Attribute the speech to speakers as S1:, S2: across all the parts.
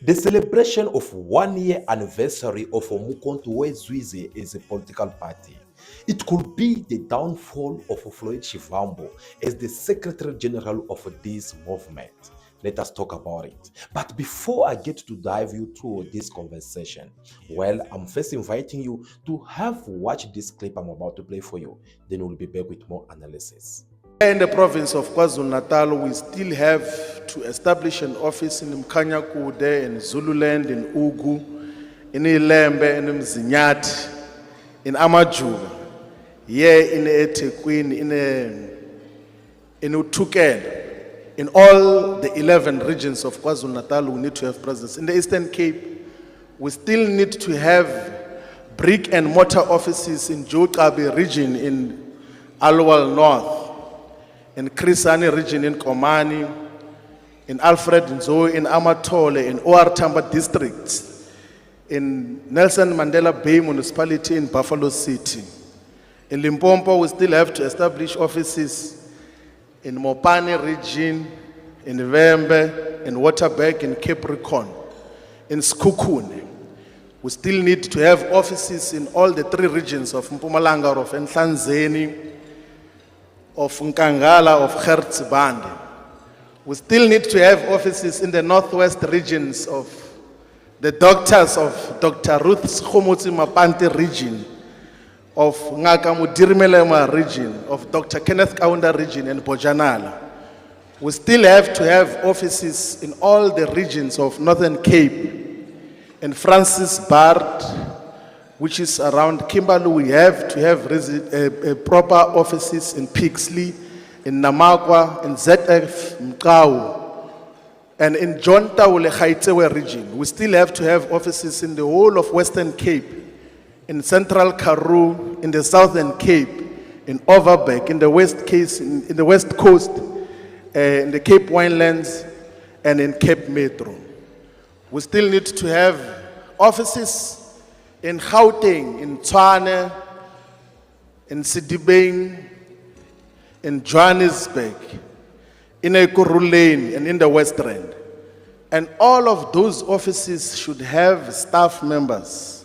S1: The celebration of 1 year anniversary of Duduzile as a political party. It could be the downfall of Floyd Shivambu as the Secretary General of this movement. Let us talk about it. But before I get to dive you through this conversation, well, I'm first inviting you to have watched this clip I'm about to play for you. Then we'll be back with more analysis.
S2: In the province of KwaZulu-Natal, we still have to establish an office in Mkanyakude, in Zululand, in Ugu, in Ilembe, in Mzinyathi, in Amajuba, here in eThekwini, in Uthukela. In all the 11 regions of KwaZulu-Natal, we need to have presence. In the Eastern Cape, we still need to have brick and mortar offices in Jokabi region, in Alwal North, in Krisani region, in Komani, in Alfred Nzo, in Amatole, in OR Tamba districts, in Nelson Mandela Bay municipality in Buffalo City. In Limpopo, we still have to establish offices in Mopani region, in Vembe, in Waterberg, in Capricorn, in Skukune. We still need to have offices in all the 3 regions of Mpumalanga, of Nhlanzeni, of Nkangala, of Hertzbande. We still need to have offices in the northwest regions of the doctors of Dr. Ruth Schomotsi Mapante region, of Ngaka Mudirmelema region, of Dr. Kenneth Kaunda region, and Bojanala. We still have to have offices in all the regions of Northern Cape. In Francis Bard, which is around Kimberley, we have to have proper offices in Pixley, in Namakwa, in ZF Mkau, and in John Taule Gaitewe region. We still have to have offices in the whole of Western Cape, in Central Karoo, in the Southern Cape, in Overberg, in the West Coast, in the Cape Winelands, and in Cape Metro. We still need to have offices in Gauteng, in Tshwane, in Sidibeng, in Johannesburg, in Ekurhuleni, and in the West Rand. And all of those offices should have staff members,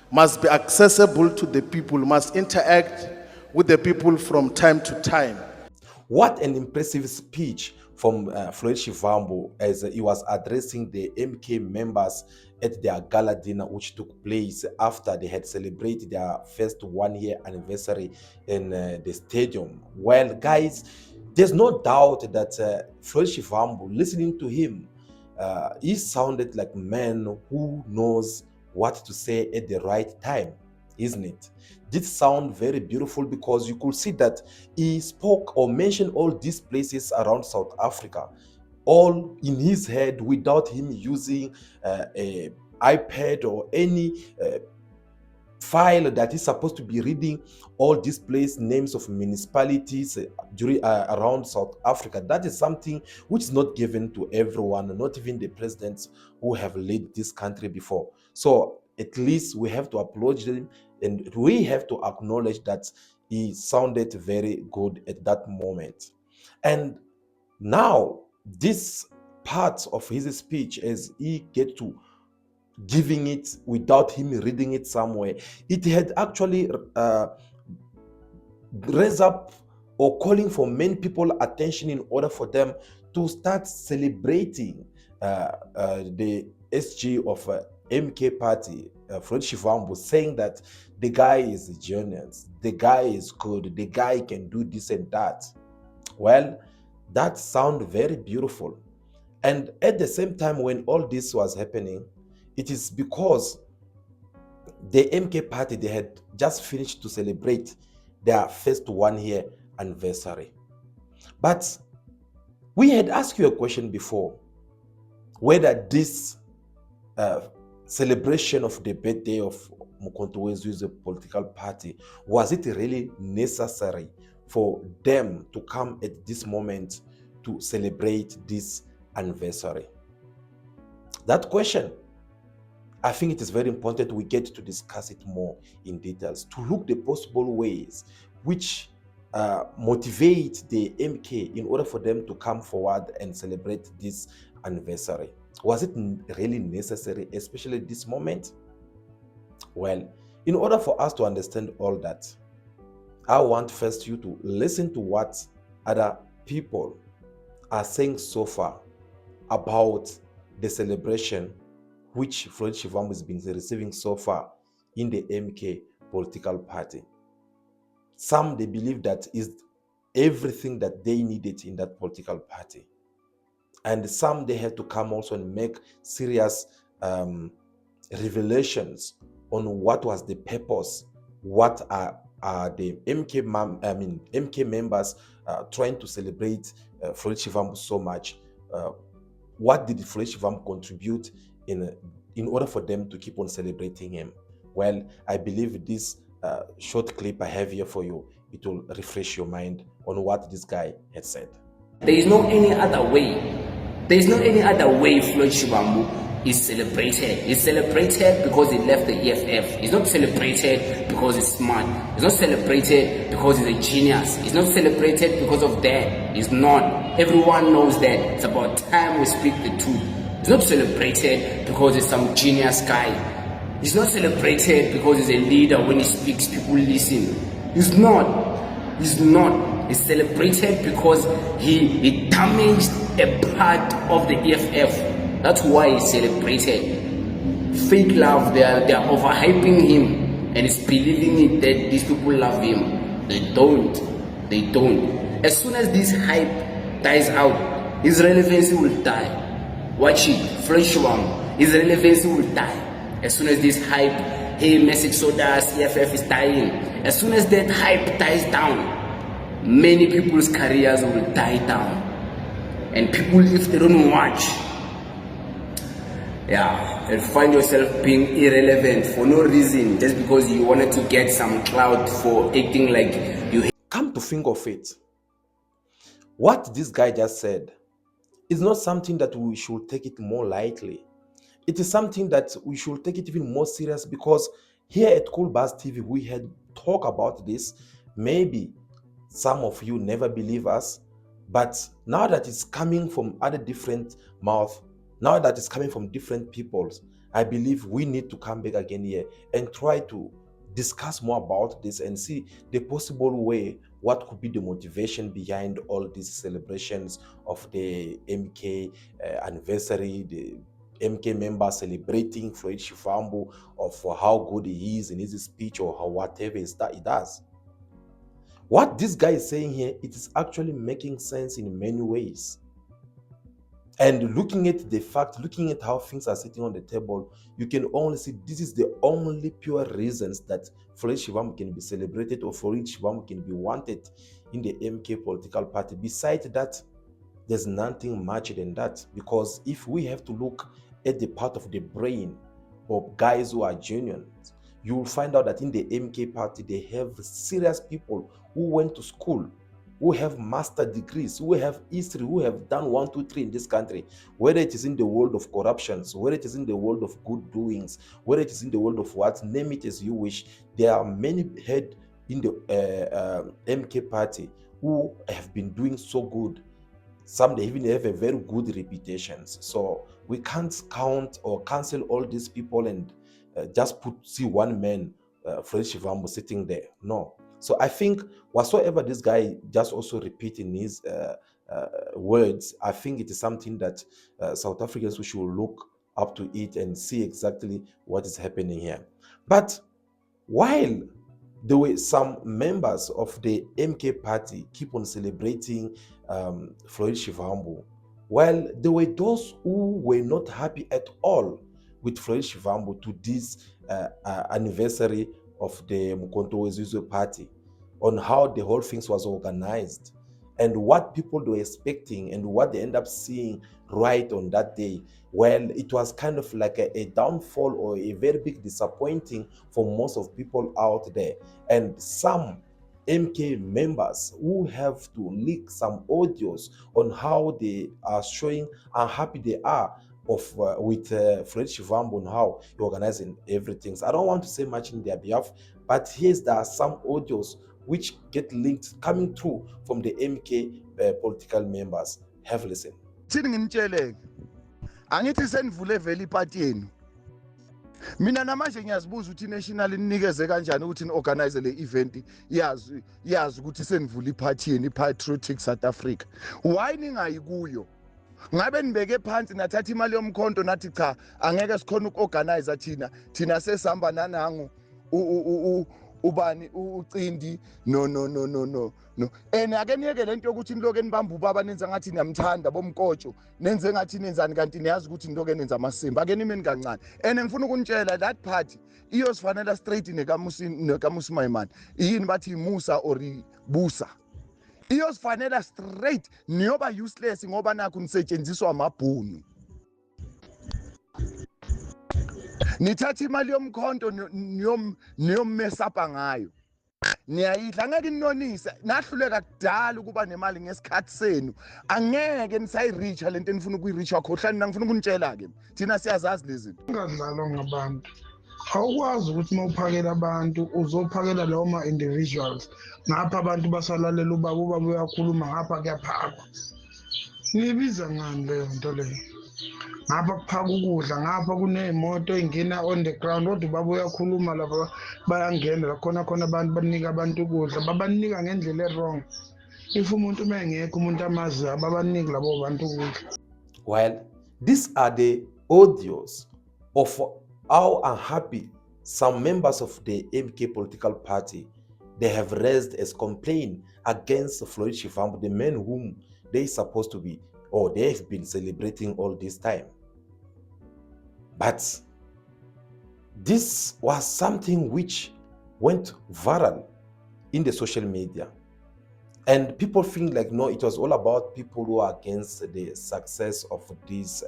S2: must be accessible to the people, must interact with the people from time to time.
S1: What an impressive speech from Floyd Shivambu as he was addressing the MK members at their gala dinner, which took place after they had celebrated their first 1-year anniversary in the stadium. Well, guys, there's no doubt that Floyd Shivambu, listening to him, he sounded like a man who knows what to say at the right time, isn't it? This sound very beautiful because you could see that he spoke or mentioned all these places around South Africa, all in his head without him using a iPad or any file that is supposed to be reading all these place names of municipalities around South Africa. That is something which is not given to everyone, not even the presidents who have led this country before. So at least we have to applaud him, and we have to acknowledge that he sounded very good at that moment. And now this part of his speech, as he get to giving it without him reading it somewhere, it had actually raised up or calling for many people attention in order for them to start celebrating the SG of MK party, Floyd Shivambu, saying that the guy is a genius, the guy is good, the guy can do this and that. Well, that sounds very beautiful. And at the same time, when all this was happening, it is because the MK party, they had just finished to celebrate their first 1-year anniversary. But we had asked you a question before, whether this celebration of the birthday of Mkhontowezu's political party, was it really necessary for them to come at this moment to celebrate this anniversary? That question, I think it is very important we get to discuss it more in details, to look the possible ways which motivate the MK in order for them to come forward and celebrate this anniversary. Was it really necessary, especially at this moment? Well, in order for us to understand all that, I want first you to listen to what other people are saying so far about the celebration which Floyd Shivambu has been receiving so far in the MK political party. Some, they believe that is everything that they needed in that political party. And some, they have to come also and make serious revelations on what was the purpose, what are the MK members trying to celebrate Floyd Shivambu so much. What did Floyd Shivambu contribute in order for them to keep on celebrating him? Well, I believe this short clip I have here for you, it will refresh your mind on what this guy had said.
S3: There is no any other way. There is no any other way Floyd Shivambu is celebrated. He's celebrated because he left the EFF. He's not celebrated because he's smart. He's not celebrated because he's a genius. He's not celebrated because of that. He's not. Everyone knows that. It's about time we speak the truth. He's not celebrated because he's some genius guy. He's not celebrated because he's a leader. When he speaks, people listen. He's not. He's not. He's celebrated because he damaged a part of the EFF. That's why he's celebrated. Fake love, they are overhyping him and he's believing it that these people love him. They don't. They don't. As soon as this hype dies out, his relevancy will die. Watch it, Floyd Shivambu, his relevancy will die. As soon as this hype, hey, Message Sodas, EFF is dying. As soon as that hype dies down, many people's careers will die down. And people, if they don't watch, and find yourself being irrelevant for no reason, just because you wanted to get some clout for acting like you.
S1: Come to think of it, what this guy just said is not something that we should take it more lightly. It is something that we should take it even more serious, because here at Cool Buzz TV, we had talked about this. Maybe some of you never believe us, but now that it's coming from other different mouths, now that it's coming from different peoples, I believe we need to come back again here and try to discuss more about this and see the possible way, what could be the motivation behind all these celebrations of the MK anniversary, the MK members celebrating Floyd Shivambu of how good he is in his speech or how whatever he does. What this guy is saying here, it is actually making sense in many ways. And looking at the fact, looking at how things are sitting on the table, you can only see this is the only pure reasons that Floyd Shivambu can be celebrated or Floyd Shivambu can be wanted in the MK political party. Besides that, there's nothing much than that. Because if we have to look at the part of the brain of guys who are genuine, you will find out that in the MK party, they have serious people who went to school, who have master degrees, who have history, who have done 1, 2, 3 in this country, whether it is in the world of corruptions, whether it is in the world of good doings, whether it is in the world of what, name it as you wish. There are many head in the MK party who have been doing so good. Some, they even have a very good reputations. So we can't count or cancel all these people and just see one man, Floyd Shivambu, sitting there. No. So I think whatsoever this guy just also repeating his words, I think it is something that South Africans, we should look up to it and see exactly what is happening here. But while there were some members of the MK party keep on celebrating Floyd Shivambu, while there were those who were not happy at all with Floyd Shivambu to this anniversary of the Mkhonto weZizwe party, on how the whole thing was organized and what people were expecting and what they end up seeing right on that day. Well, it was kind of like a downfall or a very big disappointing for most of people out there. And some MK members who have to leak some audios on how they are showing how happy they are with Floyd Shivambu and how he organizing everything. So I don't want to say much in their behalf, but there are some audios which get linked coming through from the MK political members. Have a listen.
S4: Angithi senivule vele iparty yenu. Mina namanje ngiyazibuza ukuthi national inikeze kanjani ukuthi niorganize le event yazi ukuthi senivula iparty yenu iPatriotic South Africa. Why ningayi kuyo? Ngabe nibeke phansi nathatha imali yomkhonto nathi cha angeke sikhona ukuorganize thina sesihamba nanangu ubani ucindi no ake niyeke lento yokuthi niloke nibamba ubaba nenza ngathi niyamthanda bomkotsho nenze ngathi nenzani kanti niyazi ukuthi niloke nenza amasimba ake nimeni kancane ngifuna ukunitshela that party iyosifanele straight nekamusi Mayimani yini bathi imusa or busa iyosifanele straight niyoba useless ngoba nakho nisetshenziswa amabhunu. Nithatha imali yomkhonto niyommesapha ngayo. Niyayidla angeke ninonise nahluleka kudala ukuba nemali ngesikhathi senu angeke nisayireacha lento enifuna ukuyireacha khohlani ngifuna ukunitshela ke thina siyazazi lezi zinto
S5: ungadlalwa ngabantu awukwazi ukuthi mawuphakela abantu uzophakela lawo ma-individuals ngapha abantu basalalela ubaba uyakhuluma ngapha kuyaphakwa nibiza ngani leyo nto leyo ngapha kuphaka ukudla ngapha kuney'moto ey'ngena on the ground kodwa ubaba uyakhuluma lapha bayangena lakhona khona abantu banika abantu ukudla babanika ngendlela e-wrong if umuntu uma engekho umuntu amazi ababaniki labo bantu ukudla.
S1: Well, these are the audios of how unhappy some members of the MK political party they have raised as complaint against Floyd Shivambu, the man whom they supposed to be or they have been celebrating all this time. But this was something which went viral in the social media. And people think like, no, it was all about people who are against the success of this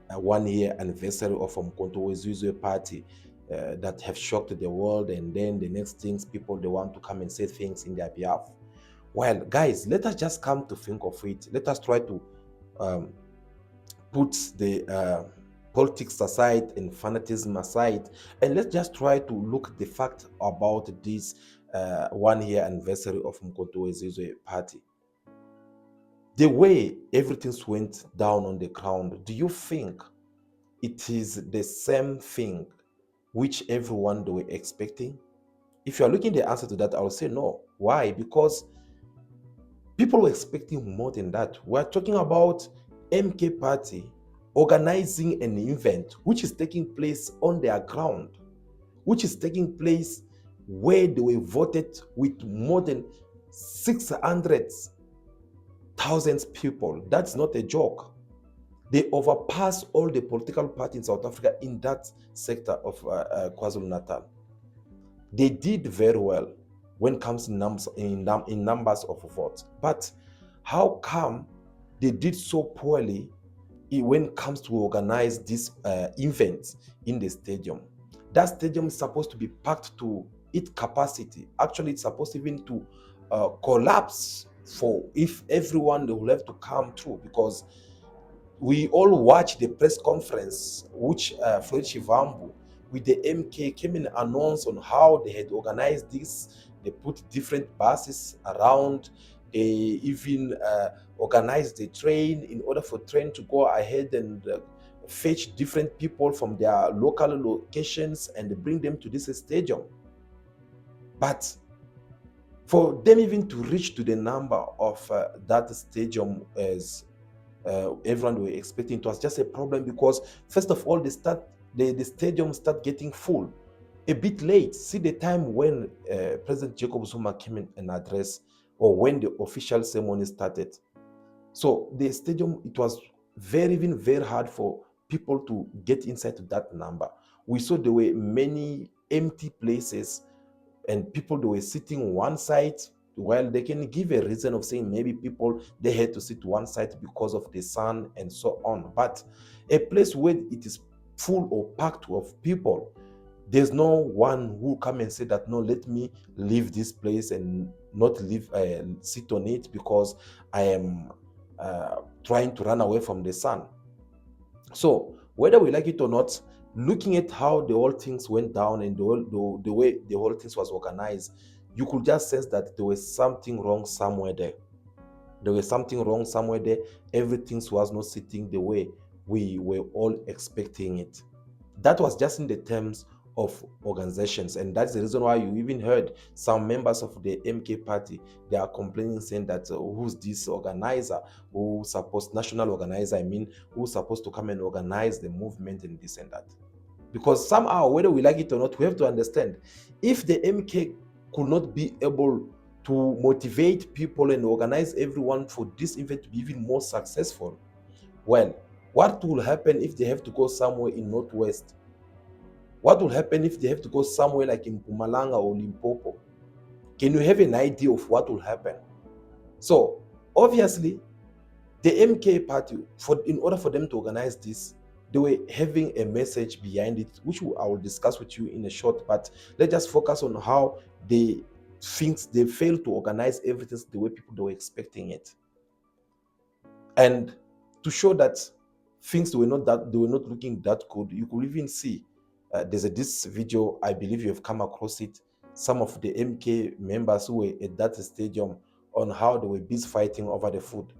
S1: 1 year anniversary of Umkhonto weZizwe party that have shocked the world. And then the next things, people, they want to come and say things in their behalf. Well, guys, let us just come to think of it. Let us try to put the politics aside and fanatism aside, and let's just try to look at the fact about this 1 year anniversary of Umkhonto weZizwe party. The way everything went down on the ground, do you think it is the same thing which everyone they were expecting? If you are looking the answer to that, I will say no. Why? Because people were expecting more than that. We're talking about MK party organizing an event which is taking place on their ground, which is taking place where they were voted with more than 600,000 people. That's not a joke. They overpass all the political parties in South Africa in that sector of KwaZulu-Natal. They did very well when it comes in numbers of votes. But how come they did so poorly when it comes to organize these events in the stadium? That stadium is supposed to be packed to its capacity. Actually, it's supposed even to collapse for if everyone will have to come through, because we all watched the press conference which Floyd Shivambu with the MK came and announced on how they had organized this. They put different buses around. They even organized the train in order for train to go ahead and fetch different people from their local locations and bring them to this stadium. But for them even to reach to the number of that stadium as everyone were expecting, it was just a problem because first of all, the stadium start getting full a bit late. See the time when President Jacob Zuma came in an address, or when the official ceremony started. So the stadium, it was very hard for people to get inside to that number. We saw there were many empty places and people they were sitting one side. Well, they can give a reason of saying maybe people they had to sit one side because of the sun and so on. But a place where it is full or packed of people, there's no one who come and say that, no, let me leave this place and not leave, sit on it because I am trying to run away from the sun. So whether we like it or not, looking at how the whole things went down and the way the whole things was organized, you could just sense that there was something wrong somewhere there. There was something wrong somewhere there. Everything was not sitting the way we were all expecting it. That was just in the terms of organizations, and that's the reason why you even heard some members of the MK party, they are complaining, saying that who's this organizer, national organizer, who's supposed to come and organize the movement and this and that. Because somehow, whether we like it or not, we have to understand, if the MK could not be able to motivate people and organize everyone for this event to be even more successful, well, what will happen if they have to go somewhere in Northwest? What will happen if they have to go somewhere like in Mpumalanga or Limpopo? Can you have an idea of what will happen? So obviously, the MK party, in order for them to organize this, they were having a message behind it, which I will discuss with you in a short. But let's just focus on how they failed to organize everything the way people were expecting it, and to show that things were not looking that good. You could even see there's this video, I believe you have come across it, some of the MK members who were at that stadium, on how they were busy fighting over the food.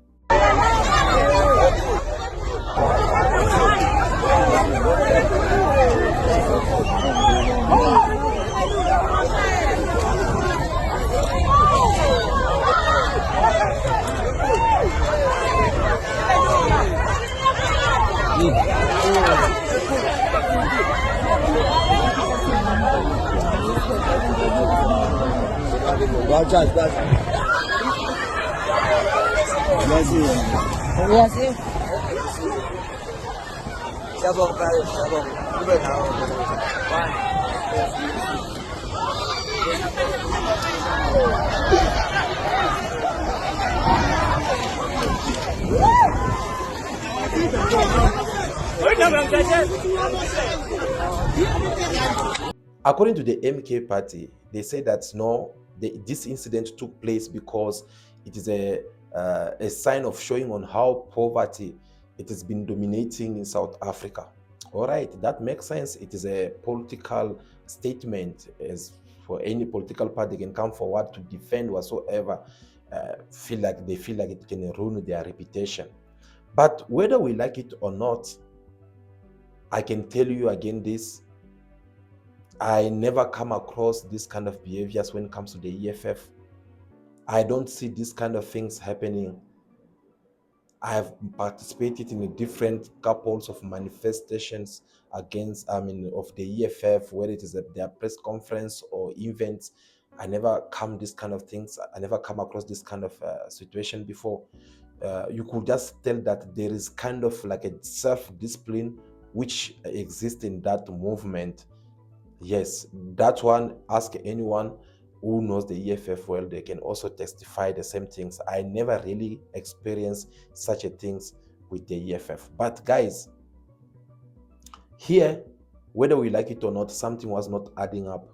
S1: According to the MK party, they say that no, this incident took place because it is a sign of showing on how poverty it has been dominating in South Africa. All right, that makes sense. It is a political statement, as for any political party can come forward to defend whatsoever feel like it can ruin their reputation. But whether we like it or not, I can tell you again this, I never come across this kind of behaviors when it comes to the EFF. I don't see this kind of things happening. I have participated in different couples of manifestations against, of the EFF, whether it is at their press conference or events. I never come across this kind of situation before. You could just tell that there is kind of like a self-discipline which exists in that movement. Yes, that one, ask anyone who knows the EFF well, they can also testify the same things. I never really experienced such a things with the EFF. But guys, here, whether we like it or not, something was not adding up.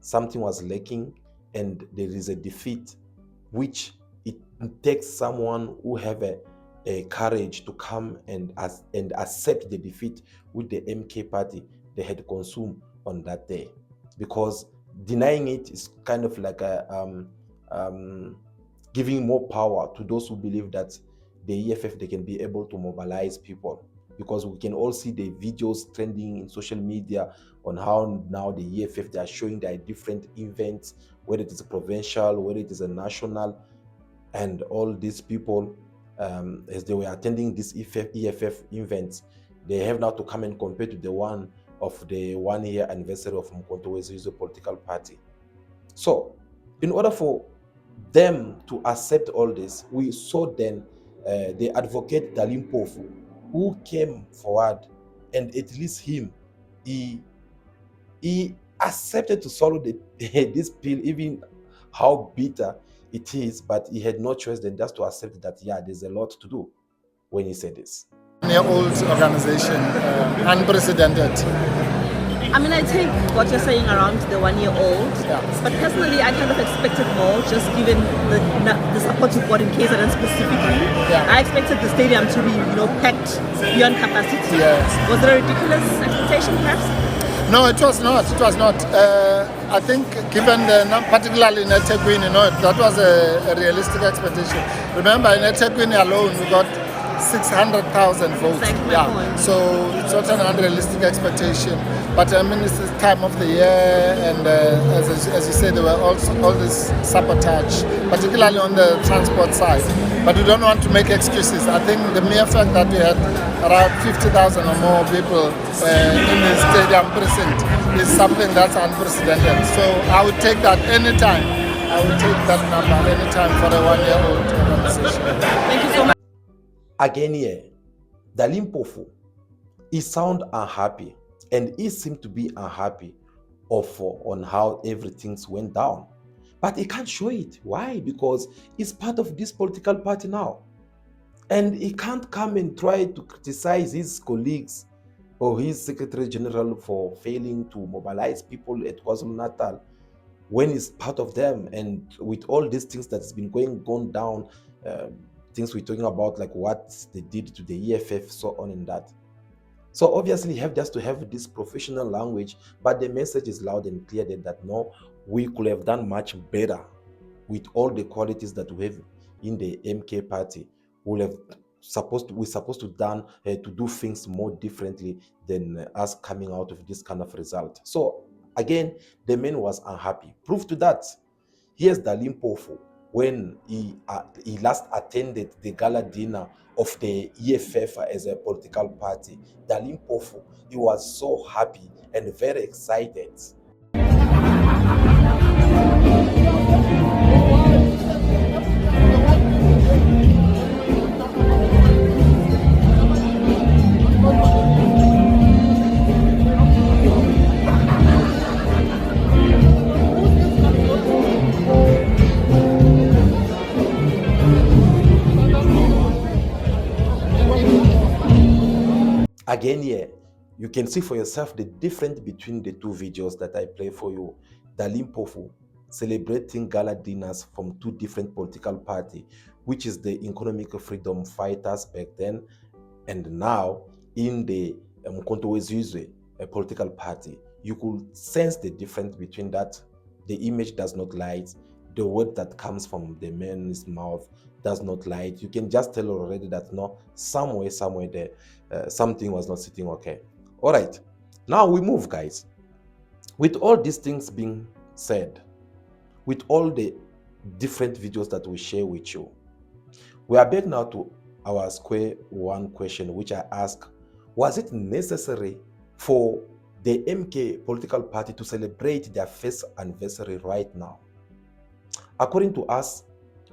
S1: Something was lacking, and there is a defeat, which it takes someone who have a courage to come and accept the defeat with the MK party they had consumed on that day. Because denying it is kind of like giving more power to those who believe that the EFF, they can be able to mobilize people. Because we can all see the videos trending in social media on how now the EFF, they are showing their different events, whether it is a provincial, whether it is a national, and all these people, as they were attending these EFF events, they have now to come and compare to the one of the 1-year anniversary of Mkontowe's political party. So, in order for them to accept all this, we saw then the advocate Dali Mpofu, who came forward, and at least him, he accepted to swallow this pill, even how bitter it is, but he had no choice than just to accept that, yeah, there's a lot to do when he said this.
S6: Year-old organization, unprecedented.
S7: I mean, I take what you're saying around the 1-year-old, but personally, I kind of expected more, just given the support you've got in KZN specifically. I expected the stadium to be, packed beyond capacity.
S6: Yes.
S7: Was it a ridiculous expectation, perhaps?
S6: No, it was not. It was not. I think, given particularly in eThekwini, that was a realistic expectation. Remember, in eThekwini alone, we got 600,000 votes.
S7: exactly my point.
S6: So it's not an unrealistic expectation. But I mean, it's the time of the year, and as you said, there were also all this sabotage, particularly on the transport side. But we don't want to make excuses. I think the mere fact that we had around 50,000 or more people in the stadium precinct is something that's unprecedented. So I would take that anytime. I would take that number anytime for a one-year-old organization.
S7: Thank you so much.
S1: Again here, Dali Mpofu, he sound unhappy, and he seemed to be unhappy on how everything went down. But he can't show it. Why? Because he's part of this political party now. And he can't come and try to criticize his colleagues or his Secretary General for failing to mobilize people at KwaZulu-Natal when he's part of them. And with all these things that's been going down, things we're talking about, like what they did to the EFF, so on and that. So obviously you have just to have this professional language, but the message is loud and clear that no, we could have done much better with all the qualities that we have in the MK party. We're supposed to do things more differently than us coming out of this kind of result. So again, the man was unhappy. Proof to that, here's Dali Mpofu when he last attended the gala dinner of the EFF as a political party. Dali Mpofu, he was so happy and very excited. Again here, you can see for yourself the difference between the two videos that I play for you. Dali Mpofu celebrating gala dinners from two different political parties, which is the economic freedom fighters back then, and now in the Mkhonto weZizwe, a political party. You could sense the difference between that. The image does not lie. The word that comes from the man's mouth does not lie. You can just tell already that no, somewhere there, something was not sitting okay. All right, now we move, guys. With all these things being said, with all the different videos that we share with you, we are back now to our square one question, which I ask: was it necessary for the MK political party to celebrate their first anniversary right now? According to us,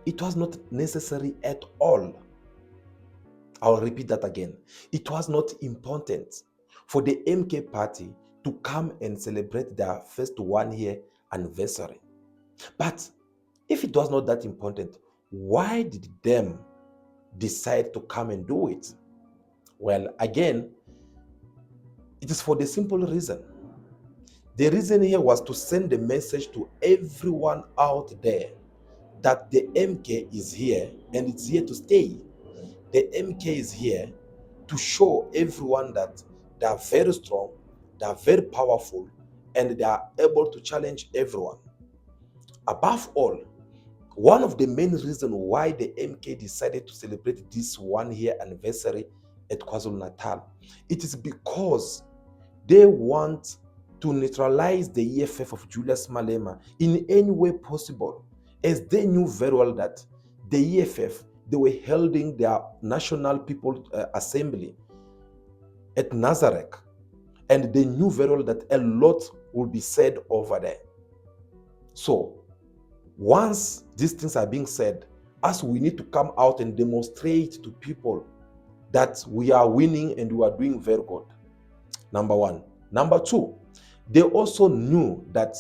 S1: it was not necessary at all. I'll repeat that again. It was not important for the MK party to come and celebrate their first 1 year anniversary. But if it was not that important, why did them decide to come and do it? Well, again, it is for the simple reason. The reason here was to send a message to everyone out there that the MK is here and it's here to stay. The MK is here to show everyone that they are very strong, they are very powerful, and they are able to challenge everyone. Above all, one of the main reasons why the MK decided to celebrate this 1 year anniversary at KwaZulu-Natal, it is because they want to neutralize the EFF of Julius Malema in any way possible, as they knew very well that the EFF, they were holding their National People Assembly at Nazareth, and they knew very well that a lot would be said over there. So once these things are being said, us, we need to come out and demonstrate to people that we are winning and we are doing very good. Number one. Number two, they also knew that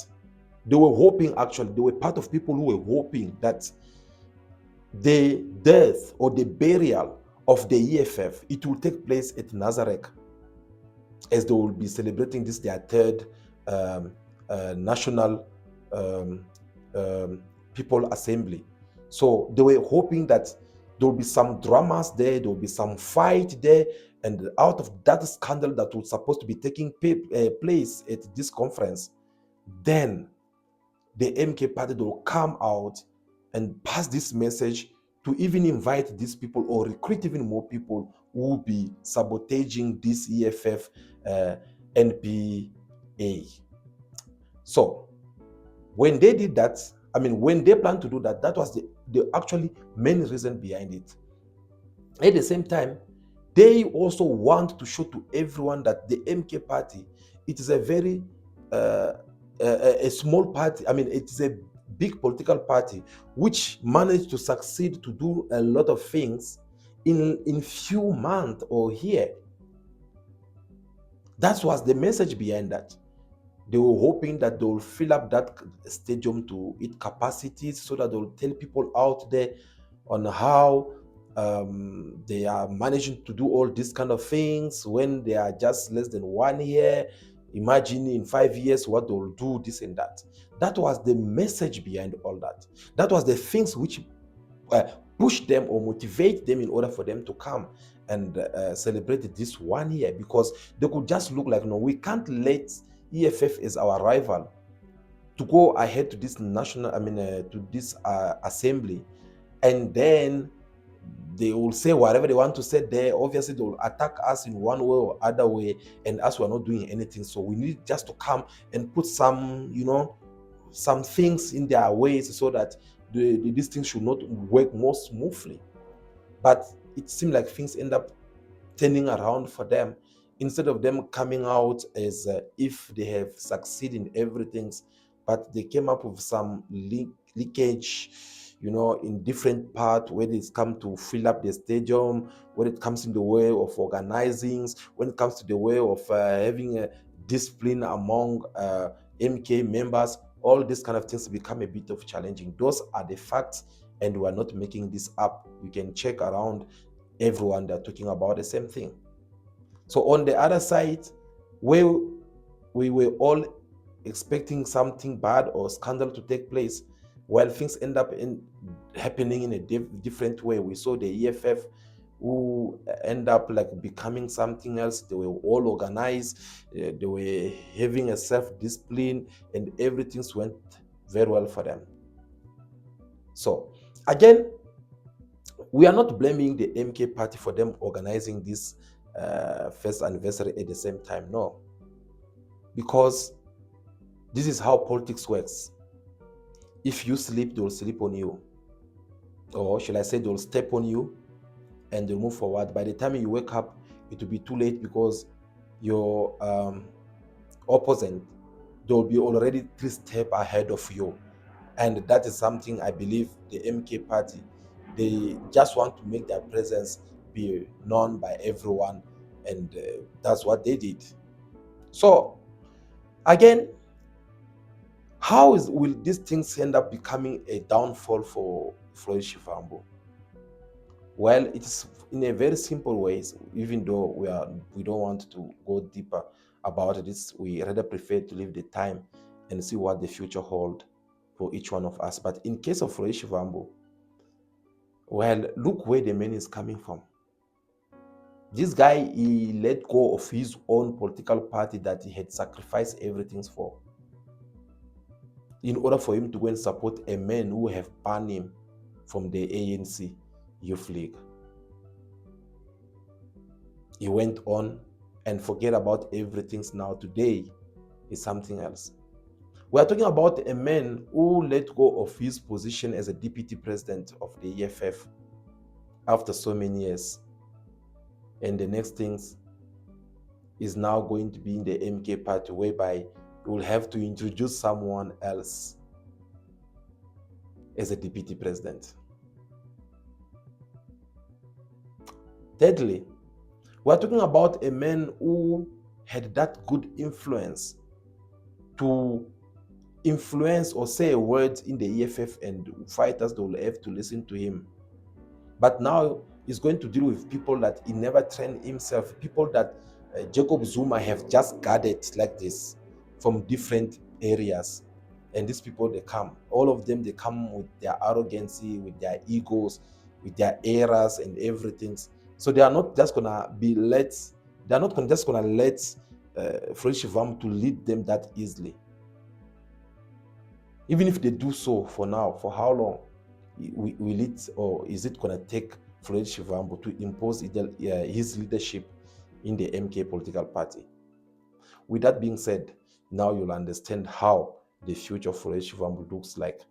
S1: they were hoping, actually, they were part of people who were hoping that the death or the burial of the EFF, it will take place at Nazareth, as they will be celebrating this, their third National People Assembly. So they were hoping that there will be some dramas there, there will be some fight there, and out of that scandal that was supposed to be taking place at this conference, then the MK party will come out and pass this message to even invite these people or recruit even more people who will be sabotaging this EFF NPA. So when they did that, when they planned to do that, that was the actually main reason behind it. At the same time, they also want to show to everyone that the MK party, it is a very a small party. It is a big political party which managed to succeed to do a lot of things in few months or year. That was the message behind that. They were hoping that they will fill up that stadium to its capacities so that they will tell people out there on how they are managing to do all these kind of things when they are just less than 1 year. Imagine in 5 years what they will do, this and that. That was the message behind all that. That was the things which push them or motivate them in order for them to come and celebrate this 1 year, because they could just look like, no, we can't let EFF as our rival to go ahead to this national, to this assembly, and then they will say whatever they want to say there. Obviously, they will attack us in one way or other way, and us, we are not doing anything. So we need just to come and put some, some things in their ways so that these things should not work more smoothly. But it seemed like things end up turning around for them. Instead of them coming out as if they have succeeded in everything, but they came up with some leakage, in different parts, when it comes to fill up the stadium, when it comes in the way of organizing, when it comes to the way of having a discipline among MK members. All these kind of things become a bit of challenging. Those are the facts, and we are not making this up. You can check around everyone, they're talking about the same thing. So on the other side, where we were all expecting something bad or scandal to take place, while things end up happening in a different way. We saw the EFF who end up like becoming something else. They were all organized, they were having a self-discipline, and everything went very well for them. So again, we are not blaming the MK party for them organizing this first anniversary at the same time. No, because this is how politics works. If you sleep, they will sleep on you, or shall I say, they will step on you and they'll move forward. By the time you wake up, it will be too late, because your opposite, they'll be already 3 steps ahead of you. And that is something I believe the MK party, they just want to make their presence be known by everyone, and that's what they did. So again, how will these things end up becoming a downfall for Floyd Shivambu? Well, it's in a very simple way. Even though we don't want to go deeper about this, we rather prefer to leave the time and see what the future holds for each one of us. But in case of Floyd Shivambu, well, look where the man is coming from. This guy, he let go of his own political party that he had sacrificed everything for, in order for him to go and support a man who have banned him from the ANC Youth League. He went on and forget about everything. Now today is something else. We are talking about a man who let go of his position as a deputy president of the EFF after so many years. And the next thing is now going to be in the MK party, whereby you will have to introduce someone else as a deputy president. Thirdly, we are talking about a man who had that good influence to influence or say a word in the EFF, and fighters, they will have to listen to him. But now he's going to deal with people that he never trained himself, people that Jacob Zuma have just gathered like this from different areas. And these people, they come, all of them, they come with their arrogancy, with their egos, with their errors and everything. So they are not just gonna be they're not just gonna let Floyd Shivambu to lead them that easily. Even if they do so for now, for how long? will it, or is it going to take Floyd Shivambu to impose his leadership in the MK political party? With that being said, now you'll understand how the future of Floyd Shivambu looks like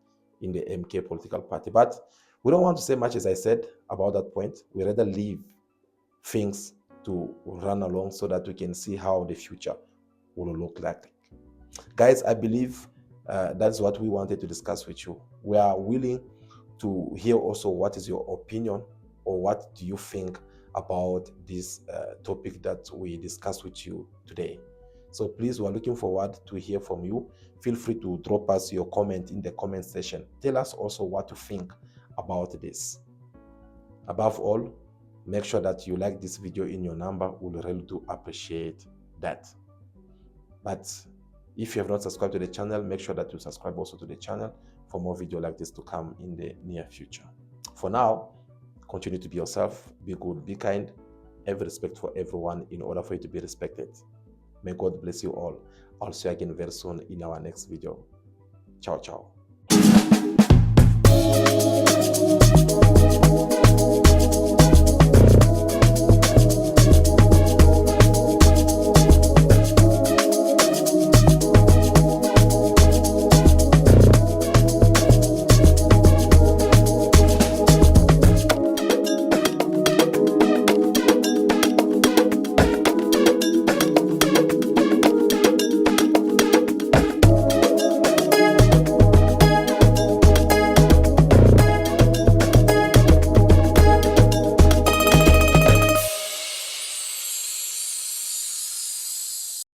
S1: in the MK political party. But we don't want to say much, as I said, about that point. We rather leave things to run along so that we can see how the future will look like. Guys, I believe that's what we wanted to discuss with you. We are willing to hear also what is your opinion, or what do you think about this topic that we discussed with you today. So please, we're looking forward to hear from you. Feel free to drop us your comment in the comment section. Tell us also what you think about this. Above all, make sure that you like this video in your number. We'll really do appreciate that. But if you have not subscribed to the channel, make sure that you subscribe also to the channel for more video like this to come in the near future. For now, continue to be yourself, be good, be kind, have respect for everyone in order for you to be respected. May God bless you all. I'll see you again very soon in our next video. Ciao, ciao.